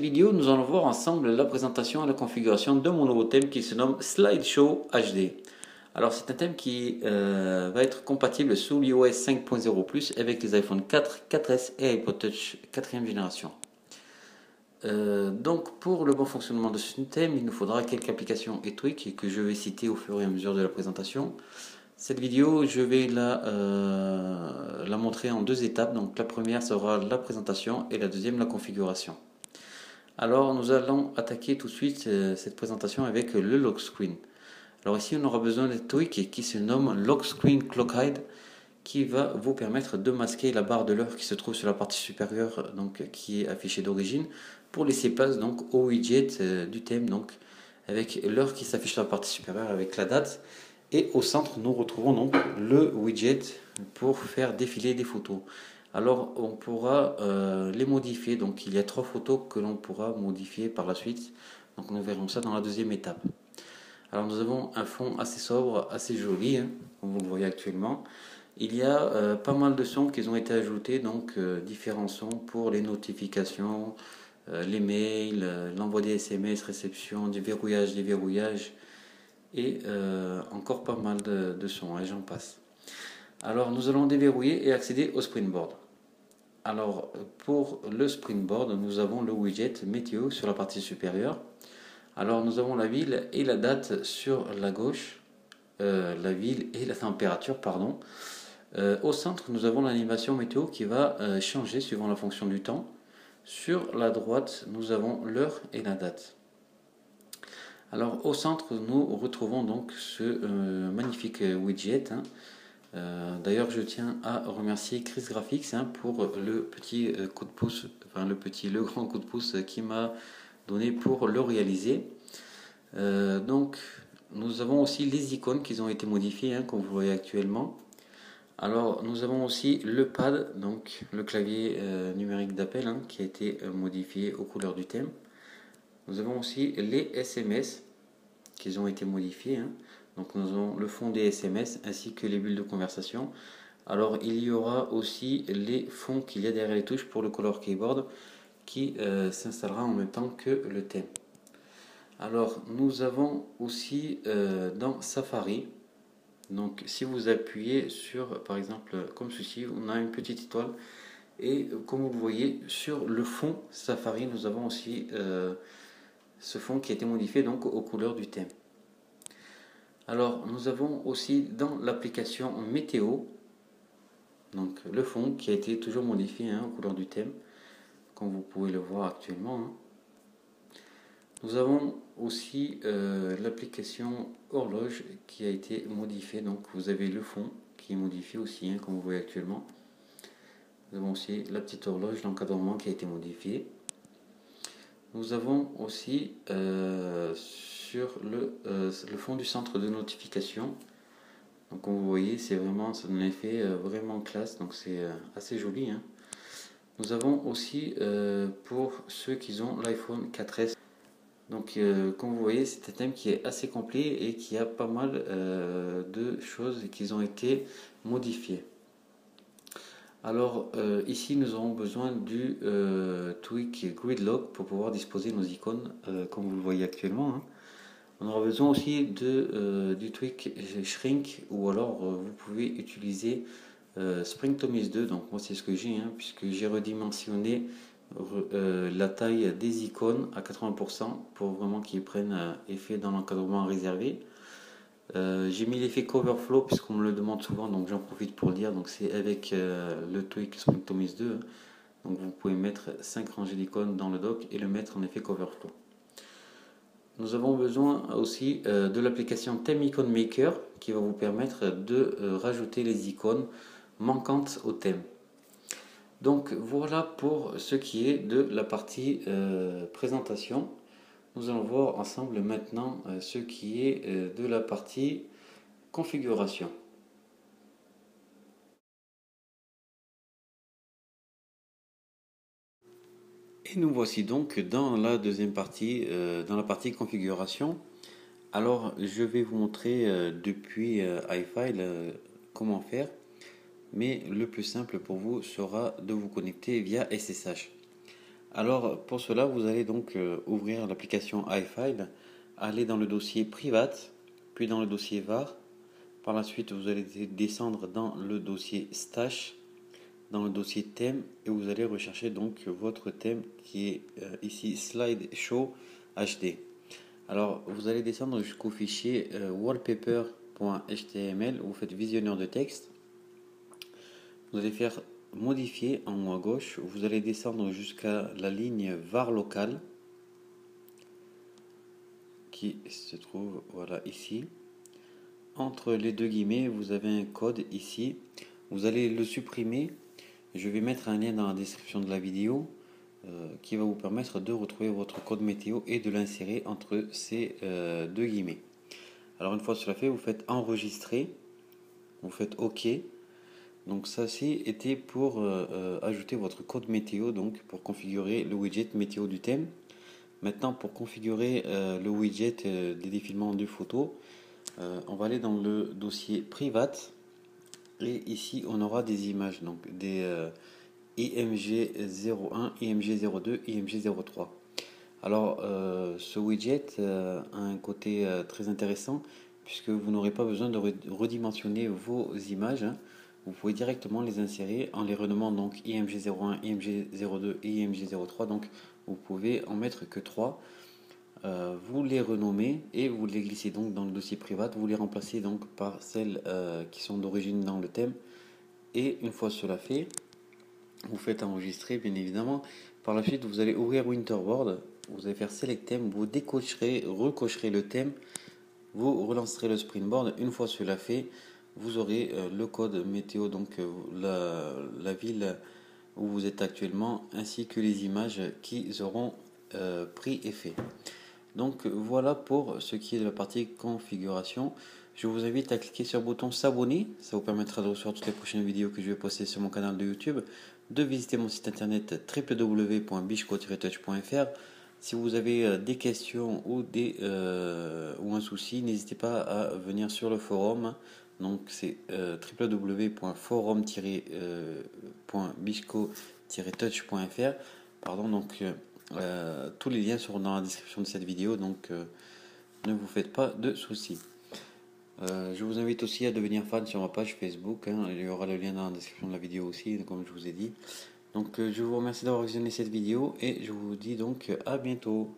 vidéo, nous allons voir ensemble la présentation et la configuration de mon nouveau thème qui se nomme Slideshow HD. Alors c'est un thème qui va être compatible sous l'iOS 5.0 avec les iPhone 4, 4S et iPod Touch 4e génération. Donc pour le bon fonctionnement de ce thème, il nous faudra quelques applications et tweaks que je vais citer au fur et à mesure de la présentation. Cette vidéo, je vais la montrer en deux étapes. Donc la première sera la présentation et la deuxième la configuration. Alors nous allons attaquer tout de suite cette présentation avec le lock screen. Alors ici on aura besoin d'un tweak qui se nomme Lock Screen Clock Hide, qui va vous permettre de masquer la barre de l'heure qui se trouve sur la partie supérieure, donc qui est affichée d'origine, pour laisser place donc au widget du thème, donc avec l'heure qui s'affiche sur la partie supérieure avec la date. Et au centre, nous retrouvons donc le widget pour faire défiler des photos. Alors, on pourra les modifier. Donc, il y a 3 photos que l'on pourra modifier par la suite. Donc, nous verrons ça dans la deuxième étape. Alors, nous avons un fond assez sobre, assez joli, hein, comme vous le voyez actuellement. Il y a pas mal de sons qui ont été ajoutés, donc différents sons pour les notifications, les mails, l'envoi des SMS, réception, du verrouillage, déverrouillage, et encore pas mal de sons, et j'en passe. Alors nous allons déverrouiller et accéder au Springboard. Alors pour le Springboard, nous avons le widget météo sur la partie supérieure. Alors nous avons la ville et la date sur la gauche, la ville et la température, pardon. Au centre, nous avons l'animation météo qui va changer suivant la fonction du temps. Sur la droite, nous avons l'heure et la date. Alors au centre, nous retrouvons donc ce magnifique widget. D'ailleurs, je tiens à remercier Chris Graphics pour le petit coup de pouce, enfin le grand coup de pouce qu'il m'a donné pour le réaliser. Donc nous avons aussi les icônes qui ont été modifiées, comme vous voyez actuellement. Alors nous avons aussi le pad, donc le clavier numérique d'appel qui a été modifié aux couleurs du thème. Nous avons aussi les SMS qui ont été modifiés. Donc nous avons le fond des SMS ainsi que les bulles de conversation. Alors il y aura aussi les fonds qu'il y a derrière les touches pour le Color Keyboard qui s'installera en même temps que le thème. Alors nous avons aussi dans Safari, donc si vous appuyez sur par exemple comme ceci, on a une petite étoile et comme vous le voyez sur le fond Safari, nous avons aussi ce fond qui a été modifié donc aux couleurs du thème. Alors nous avons aussi dans l'application météo donc le fond qui a été toujours modifié aux couleurs du thème, comme vous pouvez le voir actuellement. Nous avons aussi l'application horloge qui a été modifiée, donc vous avez le fond qui est modifié aussi, comme vous voyez actuellement. Nous avons aussi la petite horloge, l'encadrement qui a été modifié. Nous avons aussi sur le fond du centre de notification. Donc comme vous voyez, c'est vraiment, ça donne un effet vraiment classe, donc c'est assez joli. Nous avons aussi pour ceux qui ont l'iPhone 4S. Donc comme vous voyez, c'est un thème qui est assez complet et qui a pas mal de choses qui ont été modifiées. Alors ici nous aurons besoin du tweak Grid Lock pour pouvoir disposer nos icônes comme vous le voyez actuellement. On aura besoin aussi du tweak Shrink, ou alors vous pouvez utiliser Springtomize 2. Donc moi c'est ce que j'ai, puisque j'ai redimensionné la taille des icônes à 80% pour vraiment qu'ils prennent effet dans l'encadrement réservé. J'ai mis l'effet Coverflow puisqu'on me le demande souvent, donc j'en profite pour le dire. Donc c'est avec le tweak Springtomize 2. Donc vous pouvez mettre 5 rangées d'icônes dans le dock et le mettre en effet Coverflow. Nous avons besoin aussi de l'application Theme Icon Maker qui va vous permettre de rajouter les icônes manquantes au thème. Donc voilà pour ce qui est de la partie présentation. Nous allons voir ensemble maintenant ce qui est de la partie configuration. Et nous voici donc dans la deuxième partie, dans la partie configuration. Alors je vais vous montrer depuis iFile comment faire. Mais le plus simple pour vous sera de vous connecter via SSH. Alors pour cela, vous allez donc ouvrir l'application iFile, aller dans le dossier Private, puis dans le dossier var. Par la suite, vous allez descendre dans le dossier Stash, dans le dossier thème, et vous allez rechercher donc votre thème qui est ici Slideshow HD. Alors vous allez descendre jusqu'au fichier wallpaper.html, vous faites visionneur de texte. Vous allez faire modifier en haut à gauche, vous allez descendre jusqu'à la ligne var local qui se trouve voilà ici. Entre les deux guillemets, vous avez un code ici. Vous allez le supprimer. Je vais mettre un lien dans la description de la vidéo qui va vous permettre de retrouver votre code météo et de l'insérer entre ces deux guillemets. Alors une fois cela fait, vous faites enregistrer, vous faites OK. Donc ça était pour ajouter votre code météo, donc pour configurer le widget météo du thème. Maintenant pour configurer le widget des défilements de photos, on va aller dans le dossier Private et ici on aura des images, donc des IMG01, IMG02, IMG03. Alors ce widget a un côté très intéressant puisque vous n'aurez pas besoin de redimensionner vos images. Vous pouvez directement les insérer en les renommant donc IMG01, IMG02 et IMG03. Donc vous pouvez en mettre que 3. Vous les renommez et vous les glissez donc dans le dossier Private. Vous les remplacez donc par celles qui sont d'origine dans le thème. Et une fois cela fait, vous faites enregistrer bien évidemment. Par la suite, vous allez ouvrir Winterboard. Vous allez faire Select Theme. Vous décocherez, recocherez le thème. Vous relancerez le Springboard. Une fois cela fait, vous aurez le code météo, donc la ville où vous êtes actuellement, ainsi que les images qui auront pris effet. Donc voilà pour ce qui est de la partie configuration. Je vous invite à cliquer sur le bouton s'abonner, ça vous permettra de recevoir toutes les prochaines vidéos que je vais poster sur mon canal de YouTube, de visiter mon site internet www.bichco-touch.fr. Si vous avez des questions ou un souci, n'hésitez pas à venir sur le forum. Donc c'est www.forum-bichco-touch.fr. Pardon, donc tous les liens seront dans la description de cette vidéo, donc ne vous faites pas de soucis. Je vous invite aussi à devenir fan sur ma page Facebook, il y aura le lien dans la description de la vidéo aussi, comme je vous ai dit. Donc je vous remercie d'avoir visionné cette vidéo et je vous dis donc à bientôt.